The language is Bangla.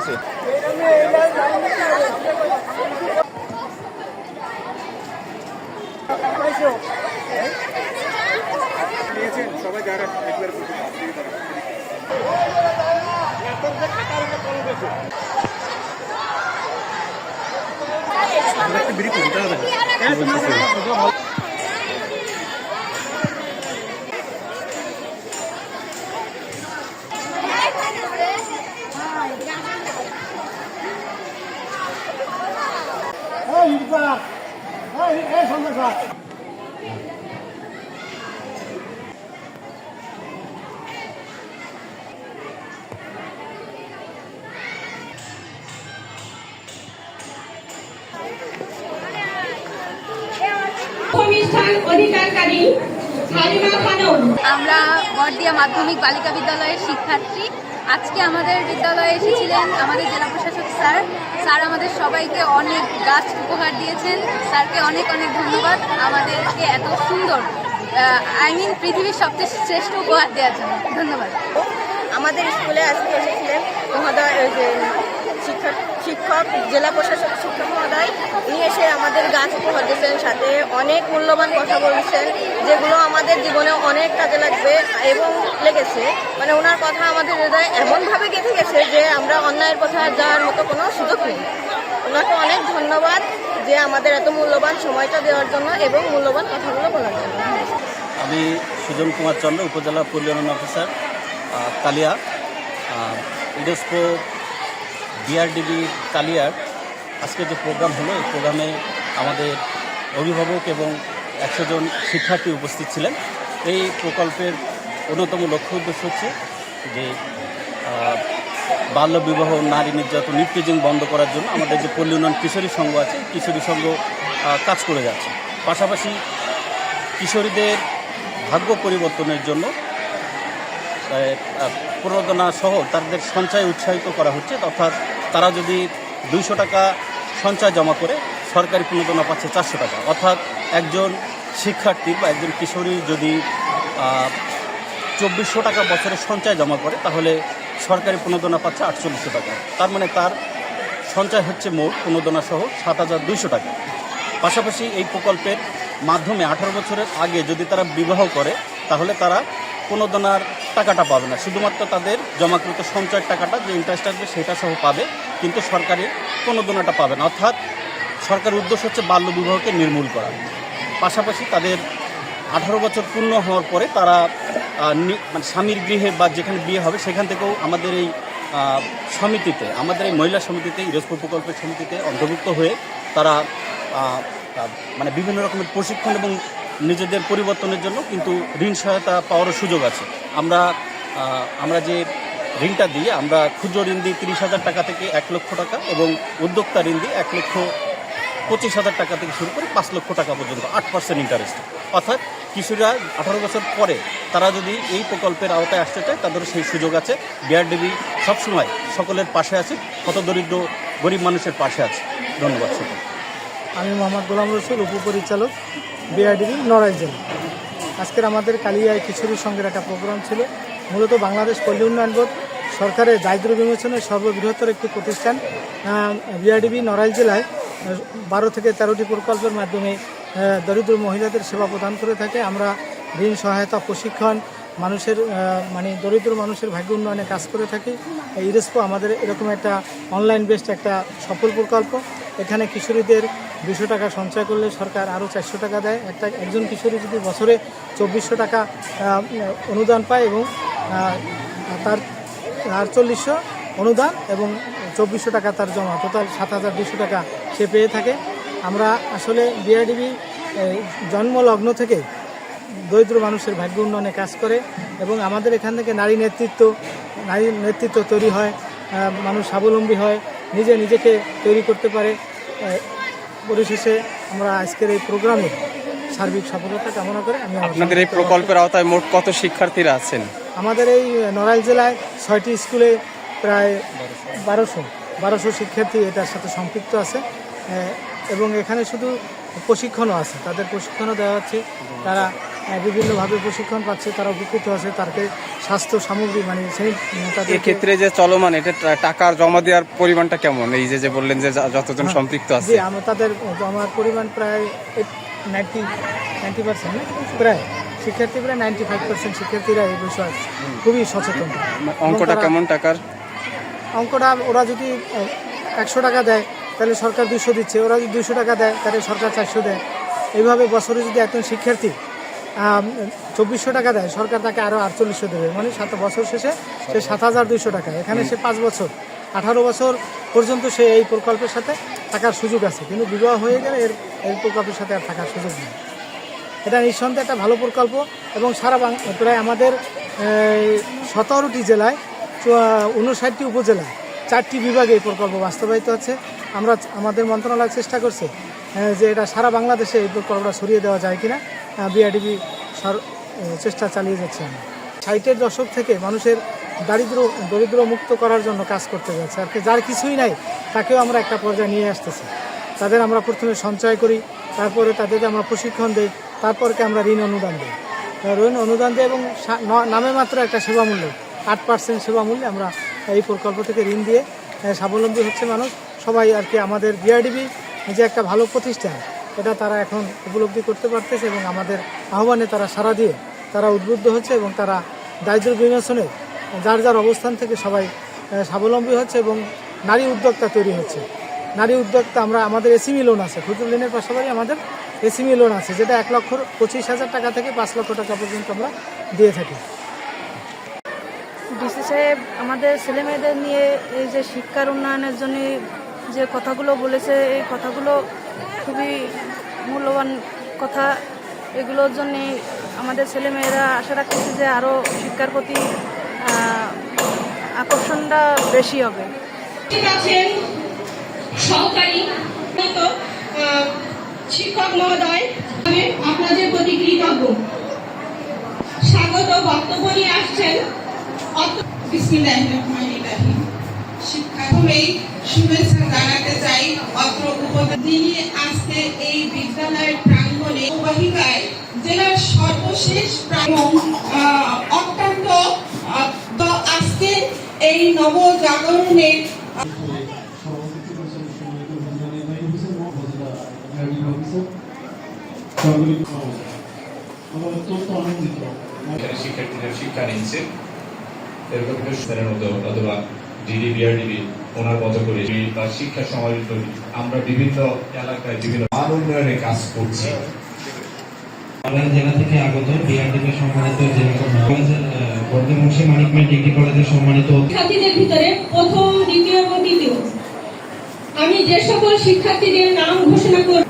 চলতেছে। সবাই যারা একটু বিড়ি করতে হবে। আমরা বড়দিয়া মাধ্যমিক বালিকা বিদ্যালয়ের শিক্ষার্থী। আজকে আমাদের বিদ্যালয়ে এসেছিলেন আমাদের জেলা প্রশাসক স্যার আমাদের সবাইকে অনেক গাছ উপহার দিয়েছেন। স্যারকে অনেক অনেক ধন্যবাদ আমাদেরকে এত সুন্দর পৃথিবীর সবচেয়ে শ্রেষ্ঠ উপহার দেওয়ার জন্য ধন্যবাদ। আমাদের স্কুলে আজকে এসেছিলেন মহোদয়, শিক্ষক জেলা প্রশাসক শিক্ষক মহোদয়, উনি এসে আমাদের গাছ উপহার দিয়েছেন, সাথে অনেক মূল্যবান কথা বলছেন যেগুলো আমাদের জীবনে অনেক কাজে লাগবে এবং লেগেছে। মানে ওনার কথা আমাদের হৃদয়ে এমনভাবে গেঁথে গেছে যে আমরা অন্যায়ের পথে যাওয়ার মতো কোনো সুযোগ নেই। ওনাকে অনেক ধন্যবাদ যে আমাদের এত মূল্যবান সময়টা দেওয়ার জন্য এবং মূল্যবান কথাগুলো বলার জন্য। আমি সুজন কুমার চন্দ্র, উপজেলা পরিবহন অফিসার, কালিয়া। ইউনেস্কো বিআরডিবি কালিয়ার আজকে যে প্রোগ্রাম হলো, এই প্রোগ্রামে আমাদের অভিভাবক এবং 100 জন শিক্ষার্থী উপস্থিত ছিলেন। এই প্রকল্পের অন্যতম লক্ষ্য উদ্দেশ্য হচ্ছে যে বাল্যবিবাহ, নারী নির্যাতন, নিত্যজিং বন্ধ করার জন্য আমাদের যে পল্লী উন্নয়ন কিশোরী সংঘ আছে, কিশোরী সংঘ কাজ করে যাচ্ছে। পাশাপাশি কিশোরীদের ভাগ্য পরিবর্তনের জন্য প্রণোদনা সহ তাদের সঞ্চয় উৎসাহিত করা হচ্ছে। অর্থাৎ তারা যদি 200 টাকা সঞ্চয় জমা করে সরকারি প্রণোদনা পাচ্ছে 400 টাকা। অর্থাৎ একজন শিক্ষার্থী বা একজন কিশোরী যদি 2400 টাকা বছরে সঞ্চয় জমা করে তাহলে সরকারি প্রণোদনা পাচ্ছে 4800 টাকা। তার মানে তার সঞ্চয় হচ্ছে মোট প্রণোদনা সহ 7200 টাকা। পাশাপাশি এই প্রকল্পের মাধ্যমে 18 বছরের আগে যদি তারা বিবাহ করে তাহলে তারা প্রণোদনার টাকাটা পাবে না, শুধুমাত্র তাদের জমাকৃত সঞ্চয়ের টাকাটা যে ইন্টারেস্ট আসবে সেটা সহ পাবে, কিন্তু সরকারি প্রণোদনাটা পাবে না। অর্থাৎ সরকারের উদ্দেশ্য হচ্ছে বাল্যবিবাহকে নির্মূল করা। পাশাপাশি তাদের 18 বছর পূর্ণ হওয়ার পরে তারা মানে স্বামীর গৃহে বা যেখানে বিয়ে হবে সেখান থেকেও আমাদের এই সমিতিতে, আমাদের এই মহিলা সমিতিতে, ইউনেস্কো প্রকল্পের সমিতিতে অন্তর্ভুক্ত হয়ে তারা মানে বিভিন্ন রকমের প্রশিক্ষণ এবং নিজেদের পরিবর্তনের জন্য কিন্তু ঋণ সহায়তা পাওয়ারও সুযোগ আছে। আমরা যে ঋণটা দিই, আমরা ক্ষুদ্র ঋণ দিই 30,000 টাকা থেকে 1 লক্ষ টাকা, এবং উদ্যোক্তা ঋণ দিই 1,25,000 টাকা থেকে শুরু করে 5 লক্ষ টাকা পর্যন্ত 8% ইন্টারেস্ট। অর্থাৎ কিশোরীরা 18 বছর পরে তারা যদি এই প্রকল্পের আওতায় আসতে চায় তাদের সেই সুযোগ আছে। বিআরডিবি সবসময় সকলের পাশে আছে, হতদরিদ্র গরিব মানুষের পাশে আছে। ধন্যবাদ সকল। আমি মোহাম্মদ গোলাম রসুল, উপপরিচালক, বিআরডিবি নড়াইল জেলা। আজকের আমাদের কালিয়ায় কিশোরী সংঘের একটা প্রোগ্রাম ছিল। মূলত বাংলাদেশ পল্লী উন্নয়ন বোর্ড সরকারের দারিদ্র্য বিমোচনের সর্ববৃহত্তর একটি প্রতিষ্ঠান। বিআরডিবি নড়াইল জেলায় 12 থেকে 13টি প্রকল্পের মাধ্যমে দরিদ্র মহিলাদের সেবা প্রদান করে থাকে। আমরা ঋণ সহায়তা, প্রশিক্ষণ, মানুষের মানে দরিদ্র মানুষের ভাগ্য উন্নয়নে কাজ করে থাকি। ইউনেস্কো আমাদের এরকম একটা অনলাইন বেসড একটা সফল প্রকল্প। এখানে কিশোরীদের 200 টাকা সঞ্চয় করলে সরকার আরও 400 টাকা দেয়। একজন কিশোরী যদি বছরে 2400 টাকা অনুদান পায় এবং তার 4800 অনুদান এবং 2400 টাকা তার জমা, টোটাল 7200 টাকা সে পেয়ে থাকে। আমরা আসলে বিআরডিবি জন্মলগ্ন থেকে দরিদ্র মানুষের ভাগ্য উন্নয়নে কাজ করে এবং আমাদের এখান থেকে নারী নেতৃত্ব তৈরি হয়, মানুষ স্বাবলম্বী হয়, নিজেকে তৈরি করতে পারে। পরিশেষে আমরা আজকের এই প্রোগ্রামে সার্বিক সফলতা কামনা করে আপনাদের এই প্রকল্পের আওতায় মোট কত শিক্ষার্থীরা আছেন? আমাদের এই নড়াইল জেলায় 6টি স্কুলে প্রায় 1200 শিক্ষার্থী এটার সাথে সম্পৃক্ত আছে এবং এখানে শুধু প্রশিক্ষণও আছে, তাদের প্রশিক্ষণও দেওয়া হচ্ছে। তারা বিভিন্নভাবে প্রশিক্ষণ পাচ্ছে, তারা উপকৃত আছে, তাকে স্বাস্থ্য সামগ্রী মানে সেই তাদের এক্ষেত্রে যে চলমান এটা টাকার জমা দেওয়ার পরিমাণটা কেমন, এই যে বললেন যে যতজন সম্পৃক্ত আছে? জি, আমরা তাদের জমার পরিমাণ প্রায় 90% প্রায় শিক্ষার্থী, প্রায় 95% শিক্ষার্থীরা এই বিষয়ে খুবই সচেতন। অঙ্কটা কেমন টাকার? অঙ্কটা ওরা যদি 100 টাকা দেয় তাহলে সরকার 200 দিচ্ছে, ওরা যদি 200 টাকা দেয় তাহলে সরকার 400 দেয়। এইভাবে বছরে যদি একজন শিক্ষার্থী 2400 টাকা দেয়, সরকার তাকে আরও 4800 দেবে, মানে 7 বছর শেষে সে 7200 টাকা। এখানে সে 5 বছর 18 বছর পর্যন্ত সে এই প্রকল্পের সাথে থাকার সুযোগ আছে, কিন্তু বিবাহ হয়ে গেলে এই প্রকল্পের সাথে আর থাকার সুযোগ নেই। এটা নিঃসন্দেহে একটা ভালো প্রকল্প এবং সারা প্রায় আমাদের 17টি জেলায় 59টি উপজেলায় 4টি বিভাগে এই প্রকল্প বাস্তবায়িত হচ্ছে। আমাদের মন্ত্রণালয় চেষ্টা করছে যে এটা সারা বাংলাদেশে এই প্রকল্পটা ছড়িয়ে দেওয়া যায় কিনা। বিআরডিবি চেষ্টা চালিয়ে যাচ্ছে। 60-এর দশক থেকে মানুষের দরিদ্র মুক্ত করার জন্য কাজ করতে যাচ্ছে। আর যার কিছুই নাই তাকেও আমরা একটা পর্যায়ে নিয়ে আসতেছি। তাদের আমরা প্রথমে সঞ্চয় করি, তারপরে তাদেরকে আমরা প্রশিক্ষণ দিই, তারপরকে আমরা ঋণ অনুদান দিই। ঋণ অনুদান দিই এবং নামে মাত্র একটা সেবা মূল্য 8% সেবা মূল্যে আমরা এই প্রকল্প থেকে ঋণ দিয়ে স্বাবলম্বী হচ্ছে মানুষ সবাই আর কি। আমাদের বিআরডিবি যে একটা ভালো প্রতিষ্ঠান এটা তারা এখন উপলব্ধি করতে পারতেছে এবং আমাদের আহ্বানে তারা সাড়া দিয়ে তারা উদ্বুদ্ধ হচ্ছে এবং তারা দারিদ্র্য বিমোচনে যার যার অবস্থান থেকে সবাই স্বাবলম্বী হচ্ছে এবং নারী উদ্যোক্তা তৈরি হচ্ছে। নারী উদ্যোক্তা আমাদের এসএমই লোন আছে, ক্ষুদ্র ঋণের পাশাপাশি আমাদের এসএমই লোন আছে, যেটা 1,25,000 টাকা থেকে 5 লক্ষ টাকা পর্যন্ত আমরা দিয়ে থাকি। ডিসি সাহেব আমাদের ছেলেমেয়েদের নিয়ে এই যে শিক্ষার উন্নয়নের জন্য যে কথাগুলো বলেছে, এই কথাগুলো খুবই মূল্যবান কথা। এগুলোর জন্যে আমাদের ছেলেমেয়েরা আশা রাখতেছে যে আরও শিক্ষার প্রতি আকর্ষণটা বেশি হবে। সহকারী শিক্ষক মহোদয়, আপনাদের প্রতি কৃতজ্ঞ। স্বাগত বক্তব্য নিয়ে আসছেন শিক্ষাক্রমেই শুভেচ্ছা জানাতে চাই অত্র যিনি আজকে এই বিদ্যালয়ের প্রাঙ্গণে উপবাহিকায় জেলার সর্বশেষ অত্যন্ত আজকে এই নবজাগরণের শিক্ষার্থীদের শিক্ষা নিচ্ছে এরকম অথবা ডিডি বিআরডিবি ওনার মতো করে বা শিক্ষা সমাহিত আমরা বিভিন্ন এলাকায় বিভিন্ন মান উন্নয়নে কাজ করছি। আমরা জেলা থেকে আগত বিআরডিবি সম্মানিত জেলা কলেজের বর্ধমানসী মানিক মে ডিগ্রি কলেজের সম্মানিত শিক্ষার্থীদের ভিতরে প্রথম, দ্বিতীয় এবং তৃতীয় আমি যে সকল শিক্ষার্থীদের নাম ঘোষণা করব